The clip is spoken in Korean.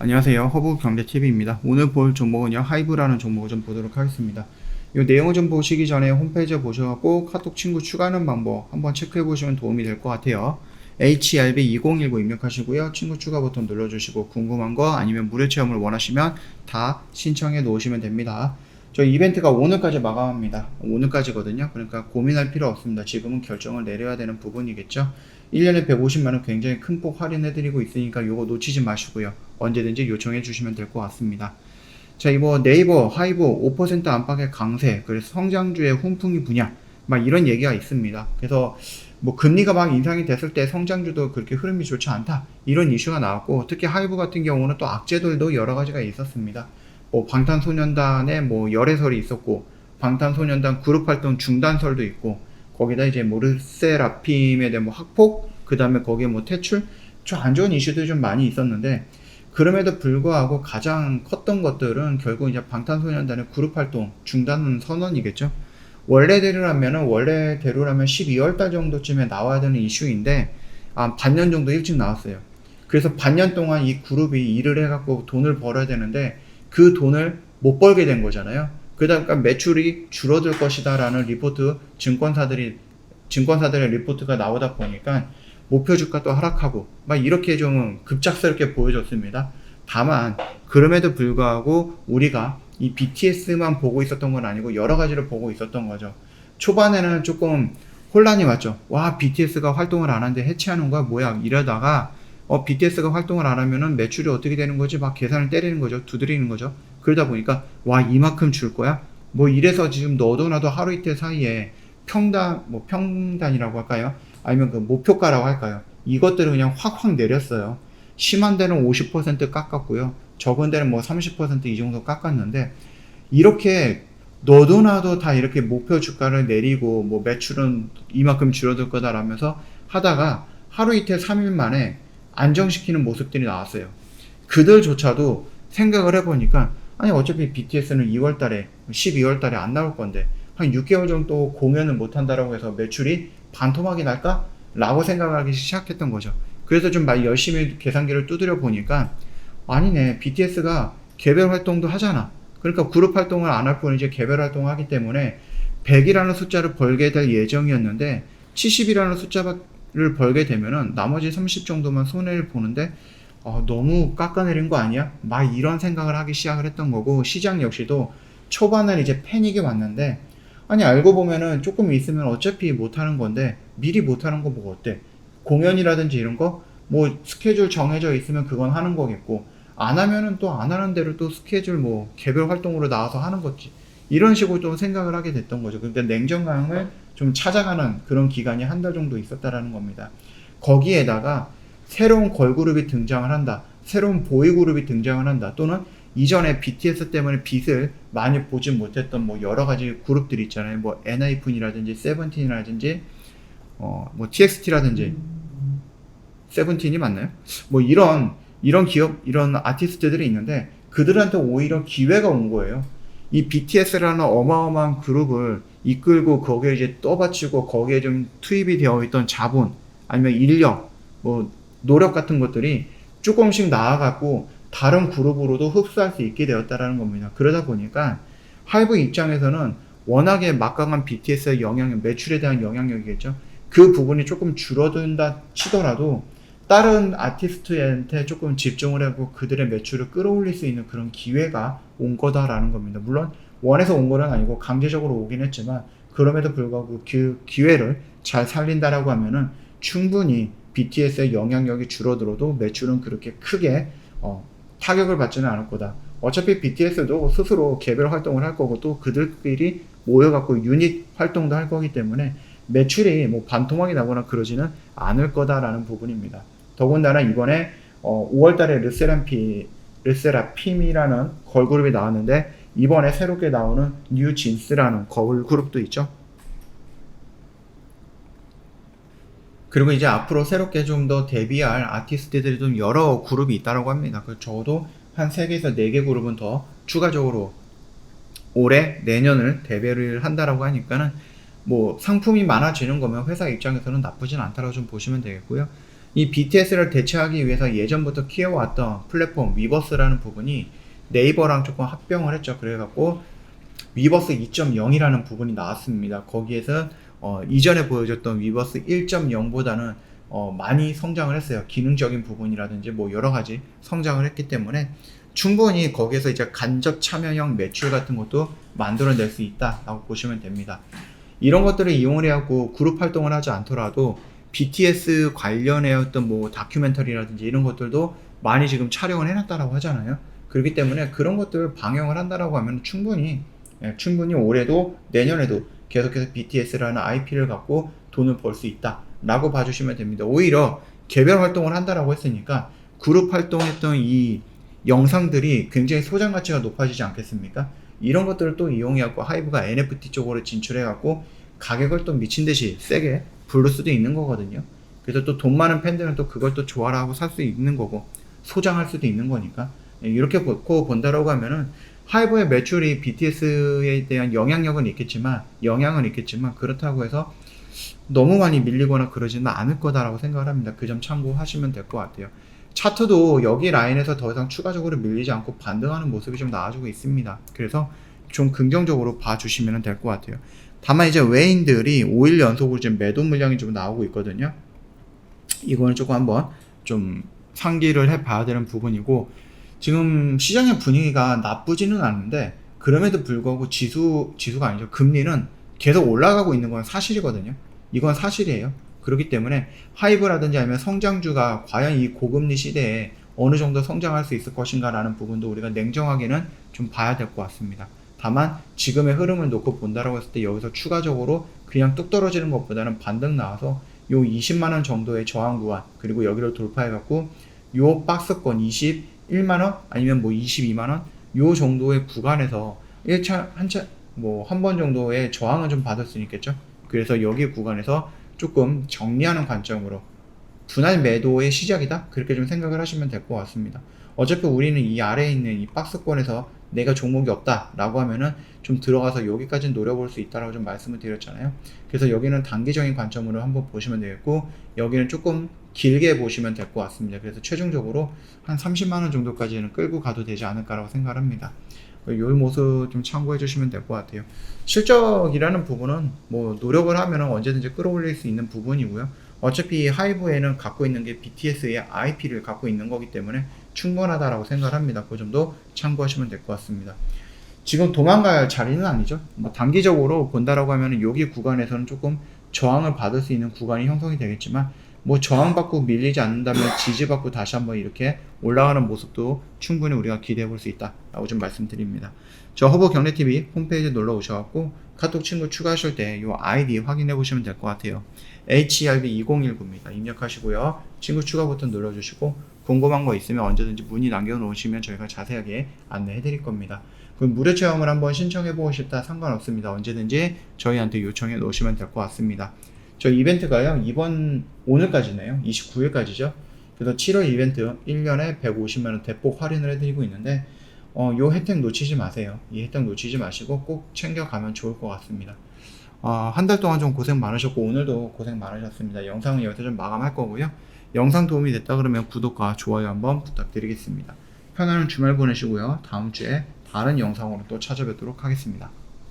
안녕하세요. 허브경제TV입니다. 오늘 볼 종목은요, 하이브라는 종목을 좀 보도록 하겠습니다. 이 내용을 좀 보시기 전에 홈페이지에 보셔갖고 카톡 친구 추가하는 방법 한번 체크해 보시면 도움이 될 것 같아요. HRB2019 입력하시고요. 친구 추가 버튼 눌러주시고 궁금한 거 아니면 무료 체험을 원하시면 다 신청해 놓으시면 됩니다. 저 이벤트가 오늘까지 마감합니다. 오늘까지거든요. 그러니까 고민할 필요 없습니다. 지금은 결정을 내려야 되는 부분이겠죠. 1년에 150만원 굉장히 큰 폭 할인해드리고 있으니까 요거 놓치지 마시고요. 언제든지 요청해 주시면 될 것 같습니다. 자, 이거 네이버, 하이브 5% 안팎의 강세, 그래서 성장주의 훈풍이 분야, 막 이런 얘기가 있습니다. 그래서 뭐 금리가 막 인상이 됐을 때 성장주도 그렇게 흐름이 좋지 않다, 이런 이슈가 나왔고, 특히 하이브 같은 경우는 또 악재들도 여러 가지가 있었습니다. 뭐 방탄소년단의 뭐 열애설이 있었고, 방탄소년단 그룹 활동 중단설도 있고, 거기다 이제 뭐 르세라핌에 대한 뭐 학폭, 그 다음에 거기에 뭐 퇴출, 좀 안 좋은 이슈들이 좀 많이 있었는데, 그럼에도 불구하고 가장 컸던 것들은 결국 이제 방탄소년단의 그룹 활동 중단 선언이겠죠. 원래대로라면 12월달 정도쯤에 나와야 되는 이슈인데, 반년 정도 일찍 나왔어요. 그래서 반년 동안 이 그룹이 일을 해갖고 돈을 벌어야 되는데, 그 돈을 못 벌게 된 거잖아요. 그러니까 매출이 줄어들 것이다 라는 리포트, 증권사들의 리포트가 나오다 보니까 목표 주가도 하락하고 막 이렇게 좀 급작스럽게 보여졌습니다. 다만 그럼에도 불구하고 우리가 이 BTS만 보고 있었던 건 아니고 여러 가지를 보고 있었던 거죠. 초반에는 조금 혼란이 왔죠. 와, BTS가 활동을 안 하는데 해체하는 거야 뭐야 이러다가 BTS가 활동을 안 하면은 매출이 어떻게 되는 거지? 막 계산을 때리는 거죠. 두드리는 거죠. 그러다 보니까 와, 이만큼 줄 거야? 뭐 이래서 지금 너도 나도 하루 이틀 사이에 평단이라고 할까요? 아니면 그 목표가라고 할까요? 이것들을 그냥 확확 내렸어요. 심한 데는 50% 깎았고요. 적은 데는 뭐 30% 이 정도 깎았는데, 이렇게 너도 나도 다 이렇게 목표 주가를 내리고 뭐 매출은 이만큼 줄어들 거다라면서 하다가 하루 이틀 3일 만에 안정시키는 모습들이 나왔어요. 그들조차도 생각을 해보니까, 아니 어차피 BTS는 2월달에 12월달에 안 나올 건데 한 6개월 정도 공연을 못한다라고 해서 매출이 반토막이 날까? 라고 생각하기 시작했던 거죠. 그래서 좀 열심히 계산기를 두드려 보니까 아니네, BTS가 개별 활동도 하잖아. 그러니까 그룹 활동을 안 할 뿐이지 개별 활동을 하기 때문에 100이라는 숫자를 벌게 될 예정이었는데 70이라는 숫자를 벌게 되면은 나머지 30 정도만 손해를 보는데 너무 깎아내린 거 아니야? 막 이런 생각을 하기 시작을 했던 거고, 시장 역시도 초반은 이제 패닉이 왔는데, 아니 알고 보면은 조금 있으면 어차피 못하는 건데 미리 못하는 거 뭐 어때? 공연이라든지 이런 거 뭐 스케줄 정해져 있으면 그건 하는 거겠고, 안 하면은 또 안 하는 대로 또 스케줄 뭐 개별 활동으로 나와서 하는 거지, 이런 식으로 좀 생각을 하게 됐던 거죠. 그러니까 냉정감을 좀 찾아가는 그런 기간이 한 달 정도 있었다라는 겁니다. 거기에다가 새로운 걸그룹이 등장을 한다, 새로운 보이그룹이 등장을 한다, 또는 이전에 BTS 때문에 빛을 많이 보지 못했던 뭐 여러 가지 그룹들이 있잖아요. 뭐 엔하이픈이라든지 세븐틴이라든지 뭐 TXT라든지, 세븐틴이 맞나요? 뭐 이런 기업, 이런 아티스트들이 있는데 그들한테 오히려 기회가 온 거예요. 이 BTS라는 어마어마한 그룹을 이끌고 거기에 이제 떠받치고 거기에 좀 투입이 되어 있던 자본 아니면 인력, 뭐 노력 같은 것들이 조금씩 나아갔고 다른 그룹으로도 흡수할 수 있게 되었다라는 겁니다. 그러다 보니까 하이브 입장에서는 워낙에 막강한 BTS의 영향력, 매출에 대한 영향력이겠죠. 그 부분이 조금 줄어든다 치더라도 다른 아티스트한테 조금 집중을 하고 그들의 매출을 끌어올릴 수 있는 그런 기회가 온 거다라는 겁니다. 물론 원해서 온 건 아니고 강제적으로 오긴 했지만, 그럼에도 불구하고 그 기회를 잘 살린다라고 하면은 충분히 BTS의 영향력이 줄어들어도 매출은 그렇게 크게 타격을 받지는 않을 거다. 어차피 BTS도 스스로 개별 활동을 할 거고 또 그들끼리 모여갖고 유닛 활동도 할 거기 때문에 매출이 뭐 반토막이 나거나 그러지는 않을 거다라는 부분입니다. 더군다나 이번에 5월달에 르세라핌이라는 걸그룹이 나왔는데, 이번에 새롭게 나오는 뉴진스라는 걸그룹도 있죠. 그리고 이제 앞으로 새롭게 좀 더 데뷔할 아티스트들이 좀 여러 그룹이 있다고 합니다. 적어도 한 3개에서 4개 그룹은 더 추가적으로 올해, 내년을 데뷔를 한다라고 하니까는 뭐 상품이 많아지는 거면 회사 입장에서는 나쁘진 않다라고 좀 보시면 되겠고요. 이 BTS를 대체하기 위해서 예전부터 키워왔던 플랫폼 위버스라는 부분이 네이버랑 조금 합병을 했죠. 그래갖고 위버스 2.0이라는 부분이 나왔습니다. 거기에서 이전에 보여줬던 위버스 1.0보다는 많이 성장을 했어요. 기능적인 부분이라든지 뭐 여러 가지 성장을 했기 때문에 충분히 거기에서 이제 간접 참여형 매출 같은 것도 만들어낼 수 있다라고 보시면 됩니다. 이런 것들을 이용을 해갖고 그룹 활동을 하지 않더라도 BTS 관련해 어떤 뭐 다큐멘터리라든지 이런 것들도 많이 지금 촬영을 해놨다라고 하잖아요. 그렇기 때문에 그런 것들을 방영을 한다라고 하면 충분히 올해도 내년에도 계속해서 BTS라는 IP를 갖고 돈을 벌 수 있다라고 봐주시면 됩니다. 오히려 개별 활동을 한다라고 했으니까 그룹 활동했던 이 영상들이 굉장히 소장 가치가 높아지지 않겠습니까? 이런 것들을 또 이용해갖고 하이브가 NFT 쪽으로 진출해갖고 가격을 또 미친듯이 세게 부를 수도 있는 거거든요. 그래서 또 돈 많은 팬들은 또 그걸 또 좋아라 하고 살 수 있는 거고 소장할 수도 있는 거니까 이렇게 본다라고 하면은 하이브의 매출이 BTS에 대한 영향은 있겠지만 그렇다고 해서 너무 많이 밀리거나 그러지는 않을 거다라고 생각을 합니다. 그 점 참고하시면 될 것 같아요. 차트도 여기 라인에서 더 이상 추가적으로 밀리지 않고 반등하는 모습이 좀 나와주고 있습니다. 그래서 좀 긍정적으로 봐주시면 될 것 같아요. 다만 이제 외인들이 5일 연속으로 지금 매도 물량이 좀 나오고 있거든요. 이거는 조금 한번 좀 상기를 해 봐야 되는 부분이고, 지금 시장의 분위기가 나쁘지는 않은데 그럼에도 불구하고 지수가 아니죠. 금리는 계속 올라가고 있는 건 사실이거든요. 이건 사실이에요. 그렇기 때문에 하이브라든지 아니면 성장주가 과연 이 고금리 시대에 어느 정도 성장할 수 있을 것인가 라는 부분도 우리가 냉정하게는 좀 봐야 될 것 같습니다. 다만 지금의 흐름을 놓고 본다라고 했을 때 여기서 추가적으로 그냥 뚝 떨어지는 것보다는 반등 나와서 요 20만원 정도의 저항 구간, 그리고 여기를 돌파해 갖고 요 박스권 21만원 아니면 뭐 22만원 요 정도의 구간에서 한 번 정도의 저항을 좀 받을 수 있겠죠. 그래서 여기 구간에서 조금 정리하는 관점으로 분할 매도의 시작이다, 그렇게 좀 생각을 하시면 될 것 같습니다. 어차피 우리는 이 아래에 있는 이 박스권에서 내가 종목이 없다 라고 하면은 좀 들어가서 여기까지 노려볼 수 있다라고 좀 말씀을 드렸잖아요. 그래서 여기는 단기적인 관점으로 한번 보시면 되겠고, 여기는 조금 길게 보시면 될 것 같습니다. 그래서 최종적으로 한 30만원 정도까지는 끌고 가도 되지 않을까라고 생각을 합니다. 이 모습 좀 참고해 주시면 될 것 같아요. 실적이라는 부분은 뭐 노력을 하면 언제든지 끌어올릴 수 있는 부분이고요. 어차피 하이브에는 갖고 있는 게 BTS의 IP를 갖고 있는 거기 때문에 충분하다라고 생각을 합니다. 그 점도 참고하시면 될 것 같습니다. 지금 도망갈 자리는 아니죠. 뭐 단기적으로 본다라고 하면 여기 구간에서는 조금 저항을 받을 수 있는 구간이 형성이 되겠지만, 뭐 저항받고 밀리지 않는다면 지지받고 다시 한번 이렇게 올라가는 모습도 충분히 우리가 기대해 볼 수 있다라고 좀 말씀드립니다. 저 허브 경례TV 홈페이지 놀러 오셔갖고 카톡 친구 추가하실 때 이 아이디 확인해 보시면 될 것 같아요. HERB2019입니다. 입력하시고요. 친구 추가 버튼 눌러주시고 궁금한 거 있으면 언제든지 문의 남겨놓으시면 저희가 자세하게 안내해 드릴 겁니다. 그럼 무료 체험을 한번 신청해 보고 싶다 상관없습니다. 언제든지 저희한테 요청해 놓으시면 될 것 같습니다. 저 이벤트가요, 오늘까지네요. 29일까지죠. 그래서 7월 이벤트 1년에 150만원 대폭 할인을 해드리고 있는데, 요 혜택 놓치지 마세요. 이 혜택 놓치지 마시고 꼭 챙겨가면 좋을 것 같습니다. 한 달 동안 좀 고생 많으셨고, 오늘도 고생 많으셨습니다. 영상은 여기서 좀 마감할 거고요. 영상 도움이 됐다 그러면 구독과 좋아요 한번 부탁드리겠습니다. 편안한 주말 보내시고요. 다음 주에 다른 영상으로 또 찾아뵙도록 하겠습니다.